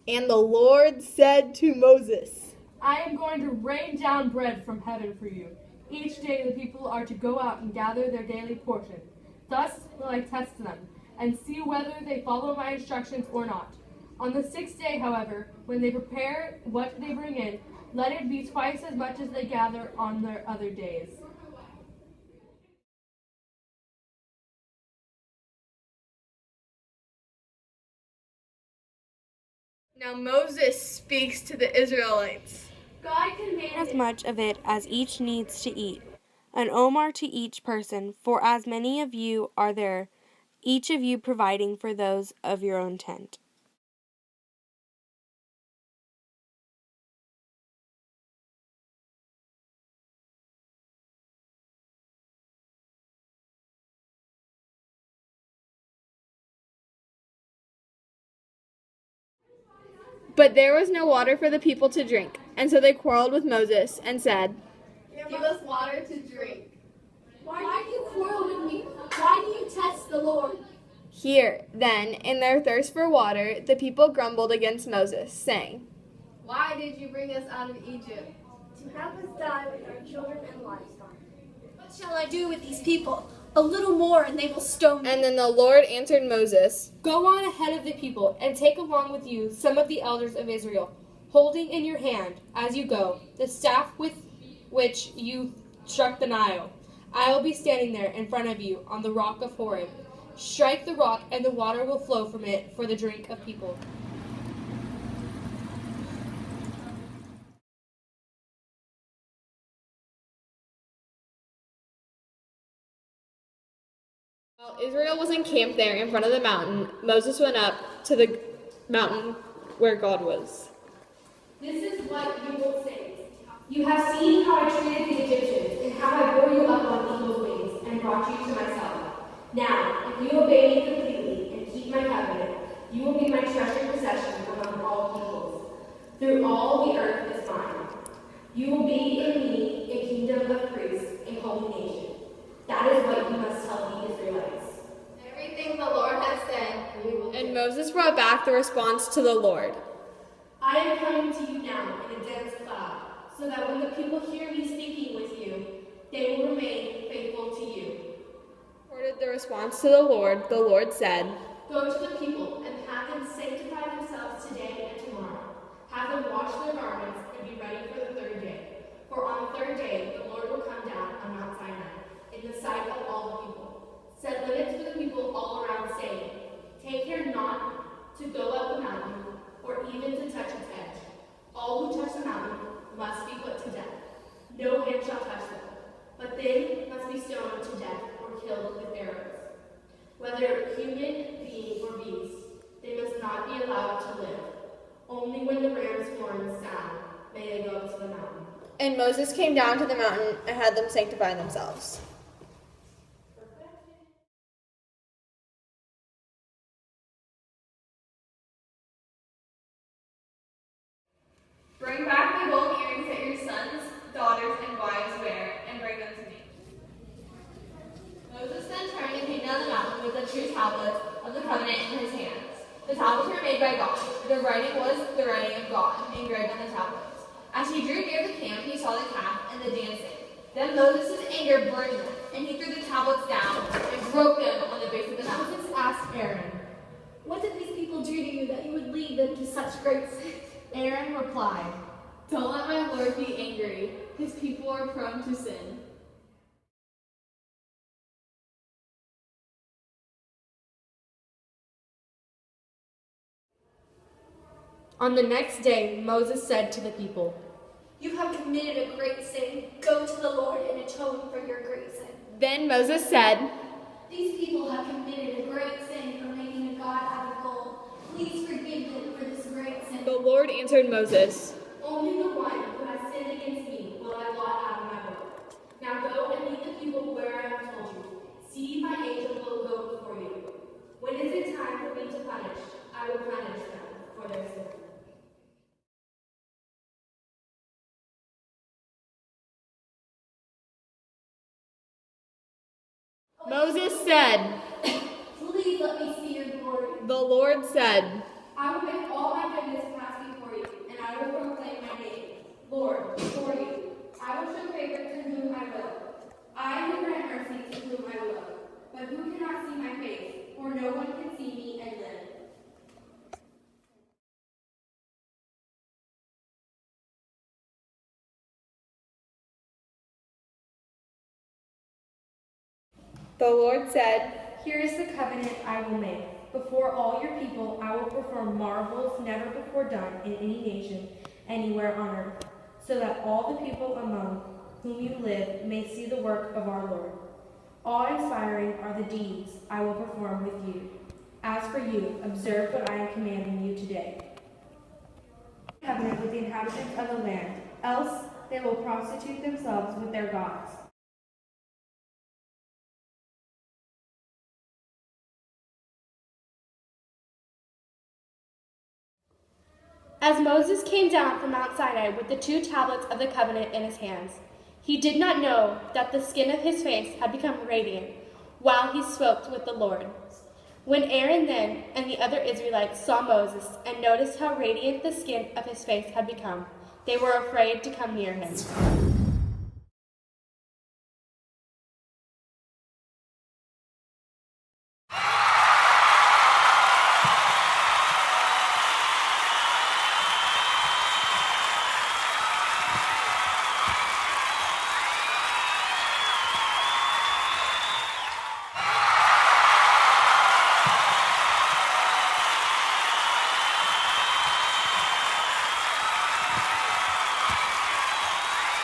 And the Lord said to Moses, I am going to rain down bread from heaven for you. Each day the people are to go out and gather their daily portion. Thus will I test them, and see whether they follow my instructions or not. On the 6th day, however, when they prepare what they bring in, let it be twice as much as they gather on their other days. Now Moses speaks to the Israelites. God commanded As much of it as each needs to eat, an omer to each person, for as many of you are there, each of you providing for those of your own tent. But there was no water for the people to drink, and so they quarreled with Moses and said, Give us water to drink. Why do you quarrel with me? Why do you test the Lord? Here, then, in their thirst for water, the people grumbled against Moses, saying, Why did you bring us out of Egypt? To have us die with our children and livestock. What shall I do with these people? A little more and they will stone me. And then the Lord answered Moses, Go on ahead of the people, and take along with you some of the elders of Israel, holding in your hand, as you go, the staff with which you struck the Nile. I will be standing there in front of you on the rock of Horeb. Strike the rock, and the water will flow from it for the drink of people. While Israel was encamped there in front of the mountain, Moses went up to the mountain where God was. This is what you will say. You have seen how I treated the Egyptians, and how I bore you up on eagle's wings, and brought you to myself. Now, if you obey me completely, and keep my covenant, you will be my treasured possession among all peoples. Through all the earth is mine. You will be in me a kingdom of priests, a holy nation. That is what you must tell the Israelites. Everything the Lord has said, we will do. And Moses brought back the response to the Lord. I am coming to you now in a dense cloud, so that when the people hear me speaking with you, they will remain faithful to you. According to the response to the Lord said, Go to the people and have them sanctify themselves today and tomorrow. Have them wash their garments and be ready for the third day. For on the third day the Lord will come down on Mount Sinai in the sight of all the people. Set limits for the people all around, saying, Take care not to go up the mountain, or even to touch its edge. All who touch the mountain must be put to death. No hand shall touch them, but they must be stoned to death or killed with arrows. Whether human being or beast, they must not be allowed to live. Only when the ram's horns sound may they go up to the mountain. And Moses came down to the mountain and had them sanctify themselves. Bring back the gold earrings that your sons, daughters, and wives wear, and bring them to me. Moses then turned and came down the mountain with the two tablets of the covenant in his hands. The tablets were made by God. The writing was the writing of God, engraved on the tablets. As he drew near the camp, he saw the calf and the dancing. Then Moses' anger burned him, and he threw the tablets down and broke them on the base of the mountain. Moses asked Aaron, What did these people do to you that you would lead them to such great sin? Aaron replied, Don't let my Lord be angry. His people are prone to sin. On the next day, Moses said to the people, You have committed a great sin. Go to the Lord and atone for your great sin. Then Moses said, These people have committed a great sin for making a god out of gold. Please forgive them for this great sin. The Lord answered Moses, Only the one who has sinned against me will I blot out of my book. Now go and lead the people where I have told you. See, my angel will go before you. When is it time for me to punish? I will punish them for their sin. Moses said, Please let me see your glory. the Lord said, I will make all my goodness Lord, before you, I will show favor to whom I will. I will grant mercy to whom I will. But who cannot see my face? For no one can see me and live. The Lord said, "Here is the covenant I will make. Before all your people, I will perform marvels never before done in any nation, anywhere on earth, so that all the people among whom you live may see the work of our Lord. Awe-inspiring are the deeds I will perform with you. As for you, observe what I am commanding you today. Covenant with the inhabitants of the land, else they will prostitute themselves with their gods." As Moses came down from Mount Sinai with the 2 tablets of the covenant in his hands, he did not know that the skin of his face had become radiant while he spoke with the Lord. When Aaron then and the other Israelites saw Moses and noticed how radiant the skin of his face had become, they were afraid to come near him.